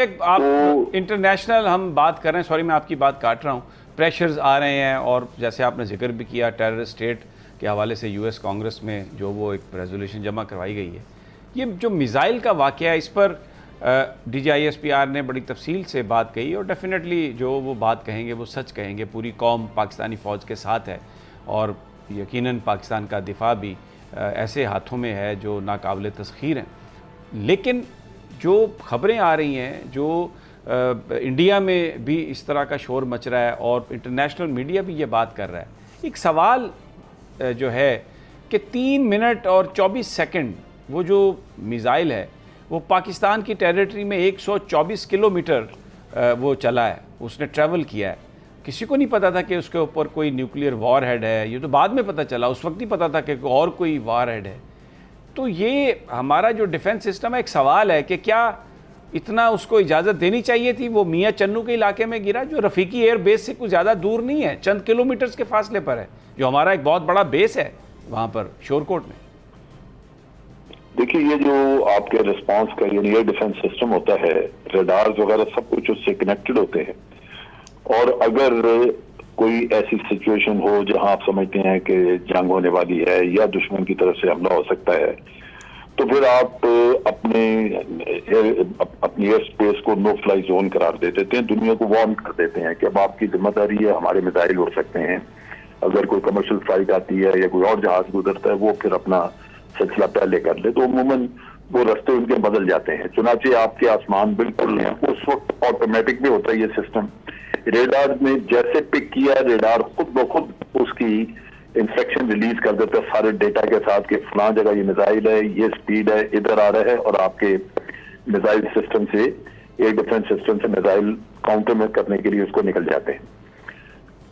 आप तो इंटरनेशनल हम बात कर रहे हैं, सॉरी मैं आपकी बात काट रहा हूँ, प्रेशर्स आ रहे हैं और जैसे आपने जिक्र भी किया टेररिस्ट स्टेट के हवाले से यूएस कांग्रेस में जो वो एक रेजोल्यूशन जमा करवाई गई है, ये जो मिज़ाइल का वाक़या है इस पर DGISPR ने बड़ी तफसील से बात कही और डेफिनेटली जो वो बात कहेंगे वो सच कहेंगे। पूरी कौम पाकिस्तानी फ़ौज के साथ है और यकीनन पाकिस्तान का दिफा भी ऐसे हाथों में है जो नाकाबिल तस्खीर हैं। लेकिन जो ख़बरें आ रही हैं, जो इंडिया में भी इस तरह का शोर मच रहा है और इंटरनेशनल मीडिया भी ये बात कर रहा है, एक सवाल जो है कि 3 मिनट और 24 सेकंड वो जो मिज़ाइल है वो पाकिस्तान की टेरिटरी में 124 किलोमीटर वो चला है, उसने ट्रैवल किया है। किसी को नहीं पता था कि उसके ऊपर कोई न्यूक्लियर वॉर हेड है, ये तो बाद में पता चला, उस वक्त ही पता था कि और कोई वॉर हेड है। तो ये हमारा जो डिफेंस सिस्टम है, एक सवाल है कि क्या इतना उसको इजाज़त देनी चाहिए थी। वो मियाँ चन्नू के इलाके में गिरा जो रफ़ीकी एयर बेस से कुछ ज़्यादा दूर नहीं है, चंद किलोमीटर्स के फासले पर है, जो हमारा एक बहुत बड़ा बेस है वहाँ पर शोरकोट में। देखिए, ये जो आपके रिस्पांस का यानी एयर डिफेंस सिस्टम होता है, रडार्स वगैरह सब कुछ उससे कनेक्टेड होते हैं। और अगर कोई ऐसी सिचुएशन हो जहां आप समझते हैं कि जंग होने वाली है या दुश्मन की तरफ से हमला हो सकता है, तो फिर आप अपनी एयर स्पेस को नो फ्लाई जोन करार दे देते हैं, दुनिया को वार्न कर देते हैं कि अब आपकी जिम्मेदारी है, हमारे मिसाइल उड़ सकते हैं। अगर कोई कमर्शियल फ्लाइट आती है या कोई और जहाज गुजरता है, वो फिर अपना सिलसिला पहले कर ले, तो अमूमन वो रास्ते उनके बदल जाते हैं। चुनाचे आपके आसमान बिल्कुल उस वक्त ऑटोमेटिक भी होता है ये सिस्टम। रेडार ने जैसे पिक किया, रेडार खुद ब खुद उसकी इंस्ट्रक्शन रिलीज कर देता है सारे डेटा के साथ कि फलां जगह ये मिसाइल है, ये स्पीड है, इधर आ रहा है, और आपके मिसाइल सिस्टम से, एयर डिफेंस सिस्टम से मिसाइल काउंटर में करने के लिए उसको निकल जाते हैं।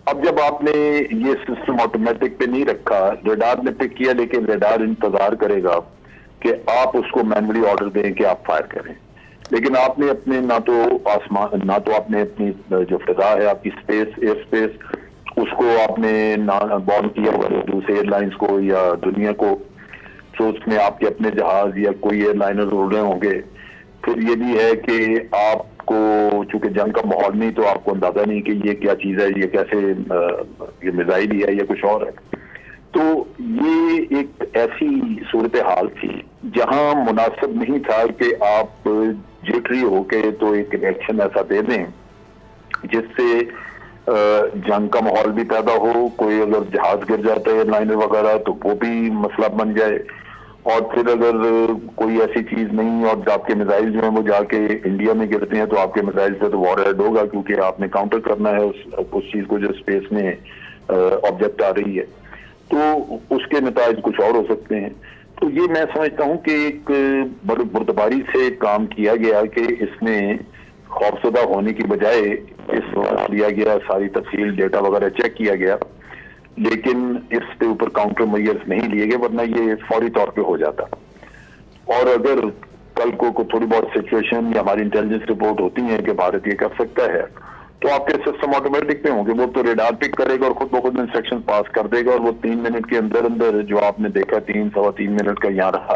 अब जब आपने ये सिस्टम ऑटोमेटिक पे नहीं रखा, रेडार ने पिक किया, लेकिन रेडार इंतजार करेगा कि आप उसको मैनुअली ऑर्डर दें कि आप फायर करें। लेकिन आपने अपने ना तो आपने अपनी जो फिजा है, आपकी स्पेस, एयर स्पेस, उसको आपने ना बॉन्ड किया हुआ दूसरे एयरलाइंस को या दुनिया को, तो उसमें आपके अपने जहाज या कोई एयरलाइनर उड़ रहे होंगे। फिर ये भी है कि आपको चूंकि जंग का माहौल नहीं, तो आपको अंदाजा नहीं कि ये क्या चीज है, ये कैसे ये मिसाइल ही है या कुछ और है। तो ये एक ऐसी सूरत हाल थी जहां मुनासिब नहीं था कि आप जिटरी होके तो एक रिएक्शन ऐसा दे दें जिससे जंग का माहौल भी पैदा हो। कोई अगर जहाज गिर जाता है एयरलाइनर वगैरह, तो वो भी मसला बन जाए। और फिर अगर कोई ऐसी चीज नहीं और आपके मिसाइल जो है वो जाके इंडिया में गिरते हैं, तो आपके मिसाइल से तो वॉर हेड होगा, क्योंकि आपने काउंटर करना है उस चीज को जो स्पेस में ऑब्जेक्ट आ रही है, तो उसके नताइज कुछ और हो सकते हैं। तो ये मैं समझता हूँ कि एक बड़ी बुर्दबारी से काम किया गया कि इसमें खौफजदा होने की बजाय इस लिया गया, सारी तफसील डेटा वगैरह चेक किया गया, लेकिन इसके ऊपर काउंटर मेजर्स नहीं लिए गए, वरना ये फौरी तौर पे हो जाता। और अगर कल को थोड़ी बहुत सिचुएशन या हमारी इंटेलिजेंस रिपोर्ट होती है कि भारत ये कर सकता है, तो आपके सिस्टम ऑटोमेटिक पे होंगे, वो तो रेडार पिक करेगा और खुद ब खुद इंस्ट्रक्शन पास कर देगा, और वो 3 मिनट के अंदर अंदर जो आपने देखा 3-3.25 मिनट का यहाँ रहा,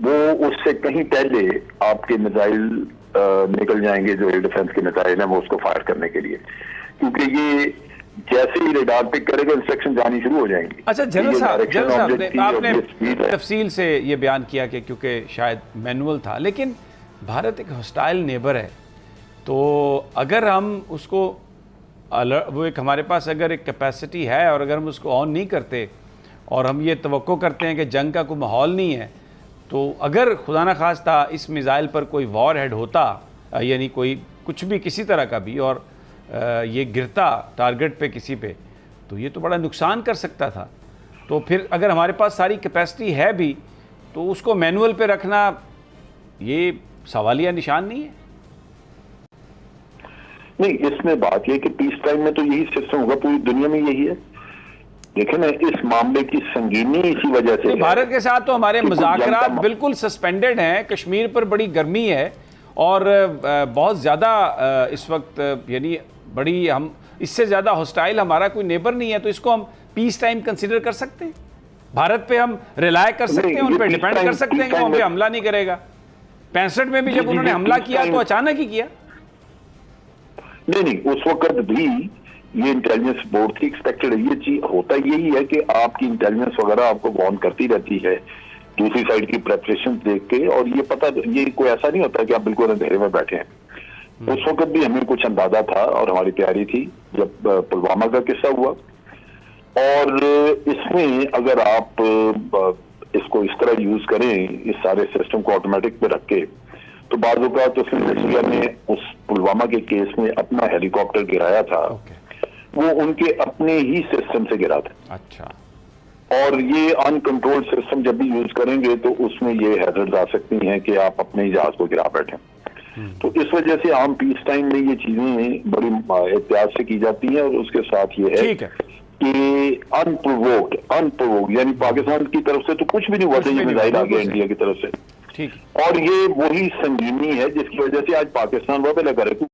वो उससे कहीं पहले आपके मिसाइल निकल जाएंगे, जो एयर डिफेंस के मिसाइल है, वो उसको फायर करने के लिए, क्योंकि ये जैसे ही रेडार पिक करेगा इंस्ट्रक्शन जानी शुरू हो जाएंगी। अच्छा जनरल साहब, आपने तफसील से ये बयान किया कि क्योंकि शायद मैनुअल था, लेकिन भारत एक हॉस्टाइल नेबर है, तो अगर हम उसको वो एक हमारे पास अगर एक कैपेसिटी है और अगर हम उसको ऑन नहीं करते और हम ये तवक्को करते हैं कि जंग का कोई माहौल नहीं है, तो अगर खुदा न खास्ता इस मिसाइल पर कोई वॉर हेड होता, यानी कोई कुछ भी किसी तरह का भी, और ये गिरता टारगेट पे किसी पे, तो ये तो बड़ा नुकसान कर सकता था। तो फिर अगर हमारे पास सारी कैपेसिटी है भी, तो उसको मैनुअल पे रखना ये सवालिया निशान नहीं है? नहीं, इसमें बात यह कि पीस टाइम में तो यही सिस्टम होगा, पूरी दुनिया में यही है। देखें ना, इस मामले की संगीनी इसी वजह से भारत के साथ तो हमारे मुज़ाकरात बिल्कुल सस्पेंडेड हैं। कश्मीर पर बड़ी गर्मी है और बहुत ज़्यादा इस वक्त, यानी बड़ी, हम इससे ज़्यादा हॉस्टाइल हमारा कोई नेबर नहीं है, तो इसको हम पीस टाइम कंसिडर कर सकते हैं? भारत पे हम रिलाय कर सकते हैं, उन पे डिपेंड कर सकते हैं कि वो हम पे हमला नहीं करेगा? 65 में भी जब जी, उन्होंने जी, हमला इस किया तो टाइम- अचानक ही किया। नहीं, उस वक्त भी ये इंटेलिजेंस बोर्ड थी, एक्सपेक्टेड है। ये चीज होता यही है कि आपकी इंटेलिजेंस वगैरह आपको वार्न करती रहती है दूसरी साइड की प्रेपरेशन देख के, और ये पता, ये कोई ऐसा नहीं होता कि आप बिल्कुल अंधेरे में बैठे हैं। उस वक्त भी हमें कुछ अंदाजा था और हमारी तैयारी थी जब पुलवामा का किस्सा हुआ। और इसमें अगर आप इसको इस तरह यूज करें, इस सारे सिस्टम को ऑटोमेटिक पे रख के, तो बाज़ औक़ात तो इंडिया ने उस पुलवामा के केस में अपना हेलीकॉप्टर गिराया था, वो उनके अपने ही सिस्टम से गिरा था। अच्छा। और ये अनकंट्रोल्ड सिस्टम जब भी यूज करेंगे तो उसमें ये हैजर्ड्स आ सकती हैं कि आप अपने ही जहाज को गिरा बैठे। तो इस वजह से आम पीस टाइम में ये चीजें बड़ी एहतियात से की जाती हैं। और उसके साथ ये है कि अनप्रोवोक्ड यानी पाकिस्तान की तरफ से तो कुछ भी नहीं हुआ था, ये मिसाइल आ गया इंडिया की तरफ से। और ये वही संजीवनी है जिसकी वजह से आज पाकिस्तान वह पे लगा रहे।